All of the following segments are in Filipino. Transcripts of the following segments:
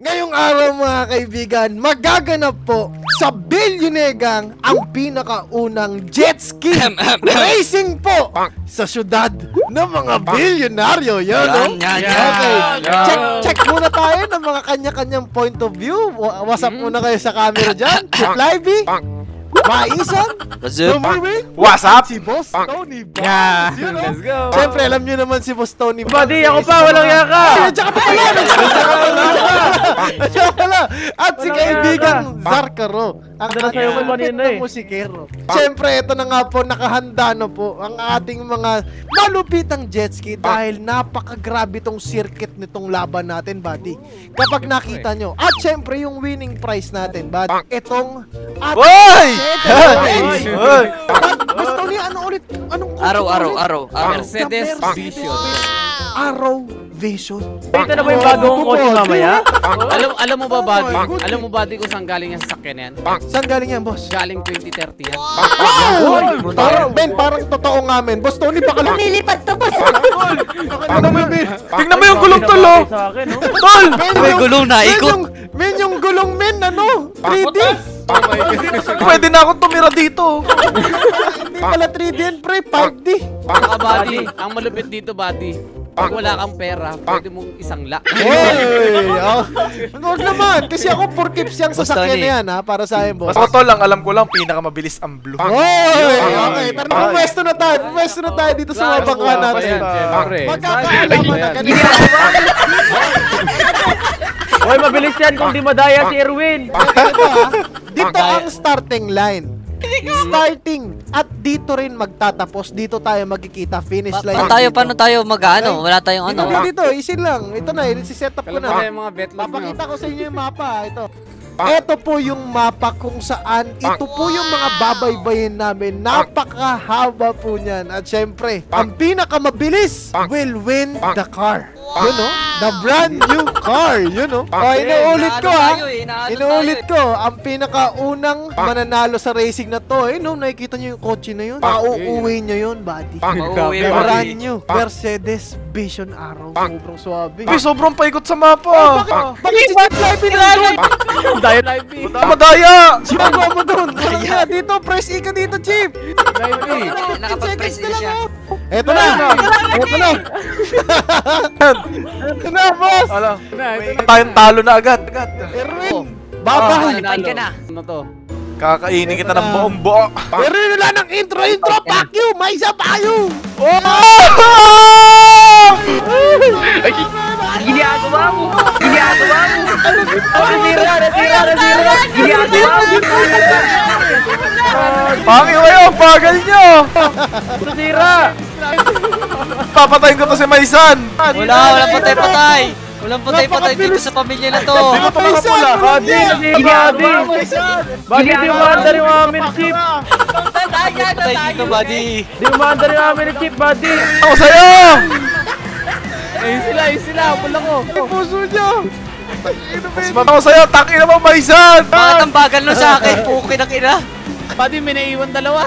Ngayong araw mga kaibigan, magaganap po sa Bilyonegang ang pinakaunang jet ski racing po sa syudad ng mga bilyonaryo. Yan. Okay. Check muna tayo ng mga kanya-kanyang point of view. Wasap muna kayo sa camera dyan. Chip Livey, Maisan, What's up? si Boss Tony. Yeah, You know? let's go. Siyempre, alam nyo naman si Boss Tony. Buddy, ako pa, walang yaka. Tsaka pala. At si kaibigang Zarkaro, ang ating musikero. Siyempre, ito na nga po, nakahanda na po ang ating mga malupitang jet ski dahil napakagrabe tong circuit nitong laban natin, buddy. Kapag nakita nyo. At siyempre, yung winning prize natin, buddy, itong Boss Tony, ano ulit? Anong Araw. Mercedes Vision. Araw Vision. Ito na ba yung bagong kotse mamaya? Alam mo ba, buddy? Alam mo, buddy, kung saan galing yung sasakyan yan? Saan galing yan, boss? Galing 2030 yan. Parang totoo nga, men. Boss Tony, baka Lumilipad to, boss. Tingnan mo yung gulong tol, oh. Tol! May gulong na, ikot. Men, yung gulong, men, ano? 3D. Pwede na akong tumira dito. Hindi pala 3D yan, pre. 5D. Saka, buddy, ang malupit dito, buddy, pag wala kang pera, pwede mong isang la. Huwag naman. Kasi ako, 4 yung sasakyan na yan, ha? Para sa akin, boss. Ako tol, ang alam ko lang, pinakamabilis ang blue. Okay. Pero pumwesto na tayo dito sa mga bangka natin. Magkakaalaman na kanina. Hoy, mabilis yan kung di madaya si Erwin. Dito ang starting line. Starting at dito rin magtatapos. Dito tayo magkikita finish line. Paano tayo mag-ano? Wala tayong ano. Dito, easy lang. Ito na, i-set up ko na. Papakita ko sa inyo yung mapa. Ito po yung mapa kung saan ito po yung mga babaybayin namin. Napakahaba po niyan. At syempre, ang pinakamabilis will win the car. You know? The brand new car. You know? Inuulit ko, ha? Inuulit ko. Ang pinakaunang mananalo sa racing na to. Nakikita nyo yung kotse na yun? Pauuwi nyo yun, buddy. Brand new Mercedes Vision Araw. Sobrang swabe. Sobrang paikot sa mapa. Bakit si Chip Livey na doon? Daya Livey. Madaya. Sigawa mo doon. Dito, press E ka dito, Chip. Nakapag-press na siya. Eto na. Ito na, boss. Tayong talo na agad. Erwin, babay. Qualified ka na. Ano to? Kakainin kita ng buong buo. Erwin, wala ng intro. Fuck you. May isa pa kayo. Ginagawa mo. Nasira. Pangin kayo, bagal nyo. Nasira. Papatayin ko to si Maisan. Walang patay-patay. Walang patay-patay dito sa pamilya na to. Di ba ito mga pula? Badi. Badi, di umaandar yung mga minchip. Patay dito, buddy. Di umaandar yung mga minchip, Badi. Ako sa'yo. Ayun sila, pula ko. Puso niyo. Mas ako sa'yo, taki naman Maisan. Bakit ang bagal nun sa akin? Pukin ang ina. Buddy, may naiwan dalawa.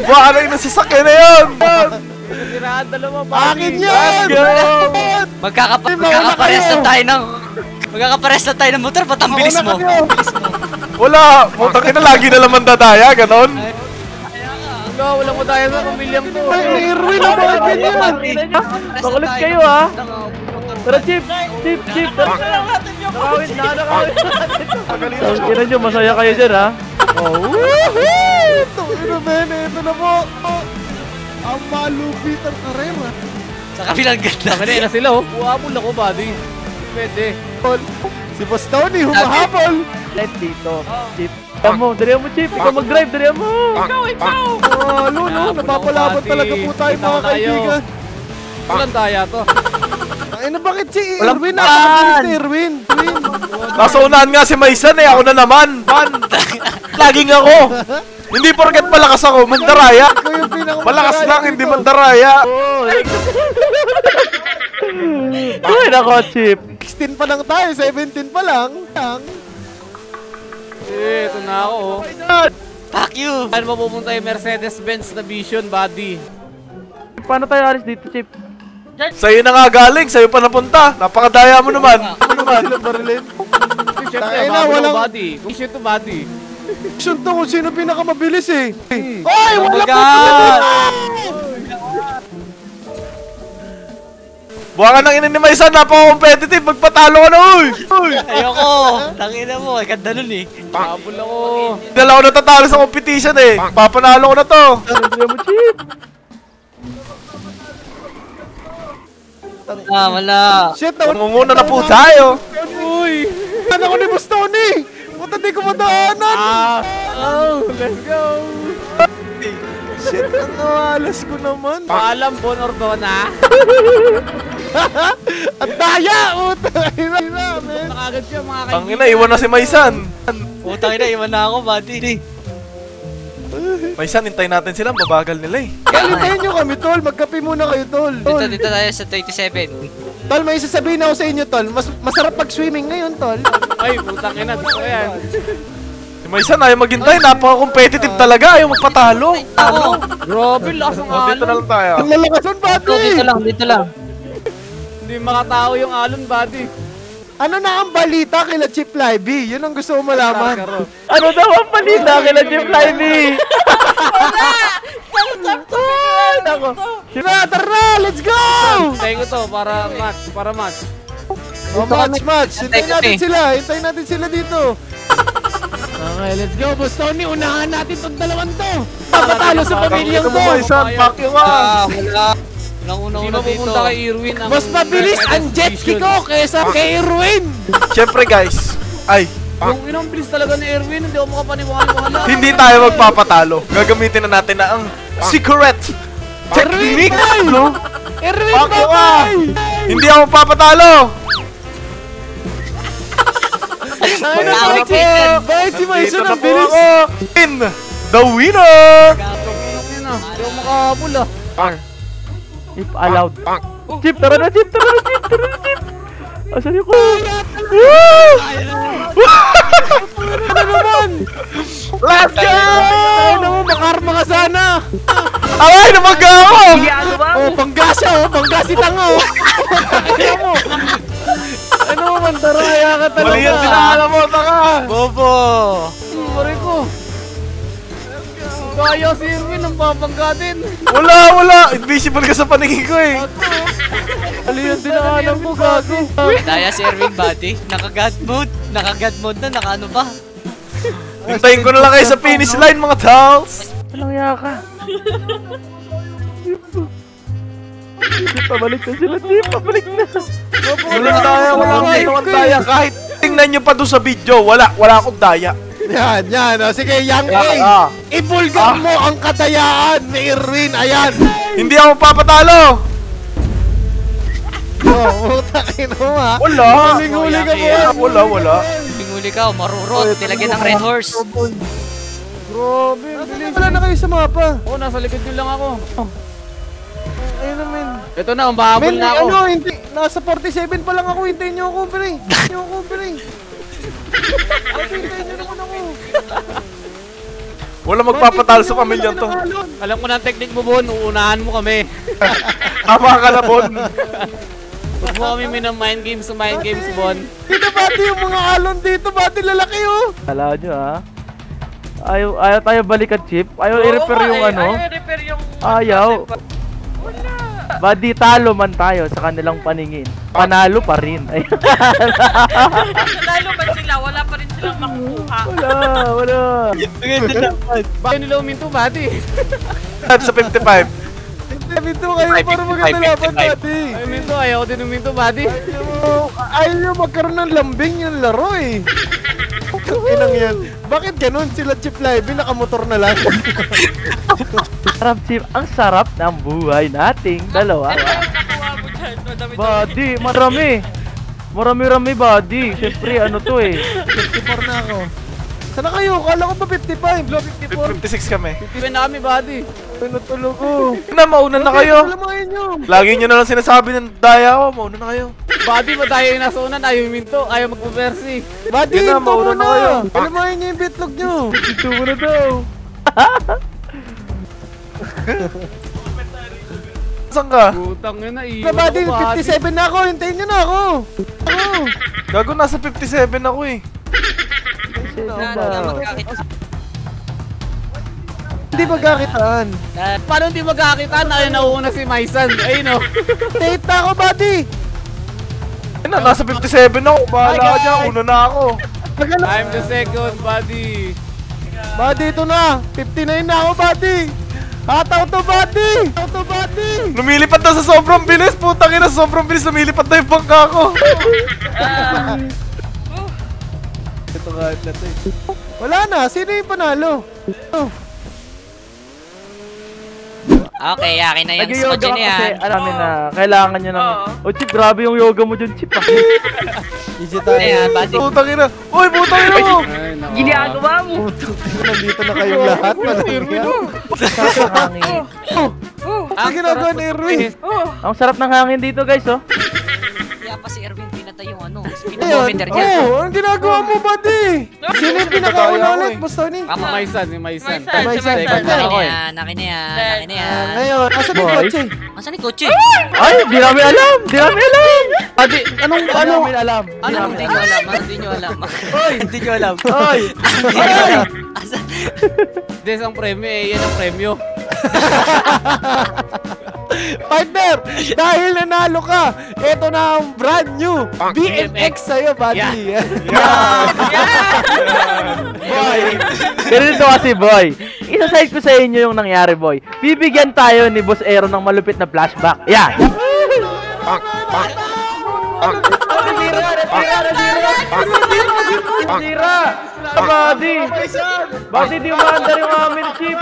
Paano yung nasasakyan na yun? Nasiraan dalawa, Akin yan. Magkakapares na tayo ng motor. Ba't ang bilis mo? Wala. Putang ina, lagi na lang mandadaya, ganon. Walang madaya sa pamilyang to. Erwin, ang mga ganyan. Makulit kayo, ha? Tara, Chip. Nakawin. Tangina nyo, masaya kayo dyan, ha? Ito na po. Ang malupit ang karera. Sa kabilang ganda. Na sila, oh. Huwabol ako, buddy. Pwede. Si Boss Tony, humahabol. Let's dito. Chip. Dalihan mo, Chip. Ikaw mag-drive, dalihan mo. Ikaw! Napapalaban talaga po tayo mga kaibigan. Walang daya to. Bakit si Erwin? Nakakabilis ni Erwin. Nasa unahan nga si Maisan, eh. Ako na naman. Laging ako. Hindi porket malakas ako, mandaraya. Malakas lang, hindi mandaraya. Ay, nako, Chip. 16 pa lang tayo, 17 pa lang. Ito na ako, oh. Fuck you. Saan mapupunta yung Mercedes-Benz na Vision, buddy? Paano tayo alis dito, Chip? Sa'yo na nga galing, sa'yo pa napunta. Napakadaya mo naman. Ano ba sila barilin? Siyempre, Tangina, bago walang- ng body. Kung shit to body. Action to kung sino pinakamabilis eh. Oy! Oh my Wala God! Buha ka ng ina ni Maisan, napaka-competitive. Magpatalo ka na, uy! Ayoko! Tangina mo, ay ganda nun eh. Habol ako. Dala ko natatalo sa competition eh. Papanalo ko na to. Ah, wala. Shit, Mangunguna na po tayo. Uy! ano ko ni Boss Tony? Puta di ko madaanan. Oh, let's go! Shit, ano alas ko naman. Paalam, Bon Ordona. At daya! Uta! Ina, men. Nakagad siya, mga Ang ina, iwan na si Maisan. Putang ina, iwan na ako, buddy. Maisan, hintayin natin sila. Mabagal nila eh. Kalitayin nyo kami, Tol. Magkape muna kayo, Tol. Dito tayo sa 27. Tol, may sasabihin ako sa inyo, Tol. Masarap pag-swimming ngayon, Tol. Ay, putang ina. Gusto ko yan. Si Maisan, ayaw maghintay. Napaka-competitive talaga. Ayaw magpatalo. Ako! Grabe, lakas ng Oh, dito na alon. lang tayo. Ang lalakas nun, buddy! Dito lang. Hindi makatao yung alon, buddy. Ano na ang balita kila Chip Libby? Yun ang gusto ko malaman. Ano daw ang balita kila Jeff Lively? Tara na! Let's go! Tayo ko to, para match. Oh, match. Hintayin natin sila dito. Okay, let's go, Boss Tony. Unahan natin tong dalawang to. Papatalo sa pamilyang Ito mo, to. Maisan. Fuck you, ah. Wala. Hindi Unang-una dito. mapupunta kay Irwin. ang- Mas mabilis ang jet ski ko kaysa kay Erwin. Siyempre, guys. Ay, Yung inang bilis talaga ni Erwin, hindi ako makapaniwala. hindi tayo magpapatalo. Gagamitin na natin na ang secret technique. No? Erwin, Fuck you, ah. babay! Hindi ako magpapatalo. Ay, Bakit bakit si Maison Dito na ang po bilis? ako. In the winner. Hindi ako makahabol ah. If allowed. Chip, tara na, Chip! Asan yung ko? Ano naman? Let's go! Ay naman, makarma ka sana. Ay, namangga ako! Oh, panggasa oh, panggasi tanga oh. Kaya mo. Ano mo man, taraya ka talaga. Mali yan sinakala mo, taka! Bobo! Pare ko. Kaya si Erwin ang papangga din. Wala! Invisible ka sa paningin ko eh. Ano yung dinaanan mo, gago? Daya si Erwin, buddy. Naka-god mode na, naka-ano ba? Hintayin ko na lang kayo sa finish line, mga towels. Walang yaka. Chip, pabalik na sila, Chip! Pabalik na! Wala akong daya. Kahit tingnan nyo pa doon sa video, wala akong daya. Yan. O, sige, Yang A. Ah. Ibulgar mo ang kadayaan ni Erwin. Ayan. Hindi ako papatalo. Oh, utakin mo ha. Wala. Huling-huli ka mo. Wala. Tinguli ka, marurot. Nilagyan ng red horse. Grabe. Wala na kayo sa mapa. Oo, nasa likod nyo lang ako. Ayun naman. Ito na, umahabol Men, na ako. ano, hindi. Nasa 47 pa lang ako. Hintayin nyo ako, pre. Hintayin nyo naman ako. Wala magpapatalo sa pamilya to. Alam ko na ang technique mo, Bon. Uunahan mo kami. Tama ka na, Bon. Huwag mo kami mind games, Bon. Dito, bati yung mga alon dito. Bati lalaki, oh. Kala nyo, ha? Ayaw tayo balikan, Chip. Ayaw i-repair yung ano. Ayaw. Badi, talo man tayo sa kanilang paningin. Panalo pa rin. Ay. Lalo ba sila? Wala pa rin silang makukuha. Wala. Bakit nila uminto, Bati? Sa 55. Dito kayo para maganda laban, bati. Ay, uminto. Ayaw ko din uminto, Bati. Ayaw nyo magkaroon ng lambing yung laro, eh. Inang yan. Bakit ganun? Sila Chip Libby nakamotor na lang. Sarap, Chip. Ang sarap ng buhay nating dalawa. Ano yung nakuha mo dyan? Madami-dami. Badi, marami. Marami-rami, Badi. Siyempre, ano to eh. 54 na ako. Sana kayo? Kala ko pa 55. Blow 54. 56 kami. Pipin na kami, Bati. Pinutulog ko. Mauna na kayo. Alamahin nyo. Lagi nyo na lang sinasabi ng daya ko. Mauna na kayo. Bati, matayo yung nasa unan. Ayaw uminto. Ayaw magpapersi. Badi, Yun na, ito mauna na kayo. muna. Alamahin nyo yung bitlog nyo. Ito mo na daw. Saan ka? Putang yun na, Na buddy, 57 na ako. Hintayin nyo na ako. Gago, nasa 57 ako eh. Hindi magkakitaan. Paano hindi magkakitaan? Ayun, nauuna si Maisan. Ayun o. Date na ako, buddy. Ayun na, nasa 57 ako. Bahala ka dyan, una na ako. I'm the second, buddy. Buddy, ito na. 59 na ako, buddy. Hataw to, buddy. Hataw to, buddy. Lumilipad na sa sobrang bilis. Putang ina, sobrang bilis. Lumilipad na yung bangka ko. Ito kahit na to eh. Wala na. Sino yung panalo? Okay, akin na yan. Nag-yoga Squad ka yan. kasi alam na kailangan nyo ng... Oh, Chip, grabe yung yoga mo dyan, Chip. Easy tayo. Ayan, buddy. Putang ina. Uy, putang ina mo. Ginagawa mo. Nandito na kayong lahat. Hangin. Ang ginagawa ni Erwin. Ang sarap ng hangin dito, guys, oh. Kaya pa si Erwin pinatay yung ano, Ayun. speedometer niya. Oh, ang ginagawa mo, buddy. Sino yung pinakauna ulit, Boss Tony? Si Maisan, si Maisan. Maisan. Second Akin ako eh. Akin na yan. Ngayon, asan yung Boy. kotse? Asan ni Kotse? Ay, di namin alam! Di namin alam! Buddy, anong, Di ano? namin alam! Ano? Hindi nyo alam. Hindi nyo alam. Hindi nyo alam. Oy! Asan? Hindi, isang premyo eh. Yan ang premyo. Partner, dahil nanalo ka, ito na ang brand new BMX sa'yo, buddy. Boy! Ganito kasi, boy. Isa-side ko sa inyo yung nangyari, boy. Bibigyan tayo ni Boss Aero ng malupit na flashback. Yan! Nasira! Buddy! Buddy, di umandar yung amin, Chip!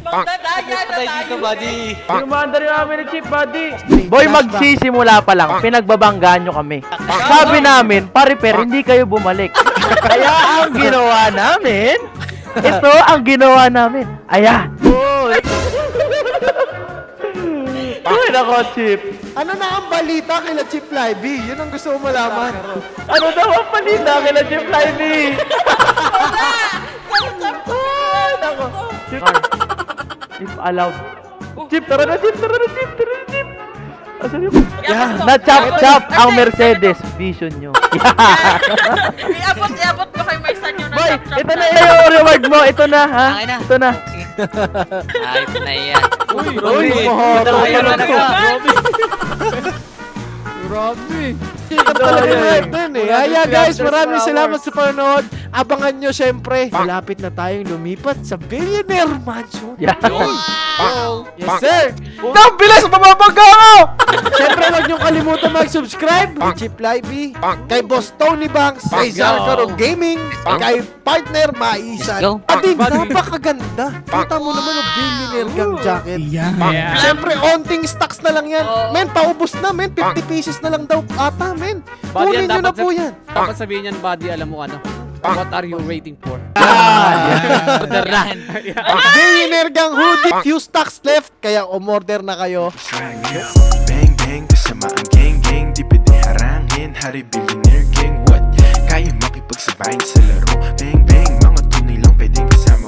Patay dito, buddy. Di umandar yung amin ni Chip, buddy! Boy, magsisimula pa lang, pinagbabanggaan nyo kami. Sabi namin, pare-per, hindi kayo bumalik. Kaya ang ginawa namin, ito ang ginawa namin. Ayan! Ay, nako, Chip! Ano na ang balita kila Chip Libby? Yun ang gusto ko malaman. Ano daw ang palita kila Chip Livey? Ay, nako. Chip, Chip allowed. Chip, tara na, Chip, tara na, Chip, tara na, Chip. Asan yung... Yan, na-chop-chop ang Mercedes Vision nyo. Iabot ko kay Maisan yung Boy, na-chop-chop ito na yung reward mo. Ito na, ha? Akin na. Ito na. Ito na yan. Uy, Grabe. Ito talaga red din eh. Kaya guys, maraming salamat sa panonood. Abangan nyo syempre. Malapit na tayong lumipat sa Billionaire Mansion. Yan. Yes sir. Ang bilis! Mababangga ako! Syempre huwag nyo kalimutan mag-subscribe kay Chip Libby, kay Boss Tony Banks, kay Zarkaro Gaming, kay partner Maisan. Let's go. Ading, napakaganda. Kita mo naman yung Billionaire Gang jacket. Syempre, onting stocks na lang yan. Men, paubos na, men. 50 pieces na lang daw ata, men. Kunin nyo na po yan. Dapat sabihin yan, buddy, alam mo ano? What are you waiting for? Yan. Billionaire Gang hoodie, few stocks left. Kaya umorder na kayo. Bang bang kasama ang gang gang, di pwede harangin. Hari Billionaire Gang, what? Kaya makipagsabayin sa laro. Bang bang, mga tunay lang pwedeng kasama.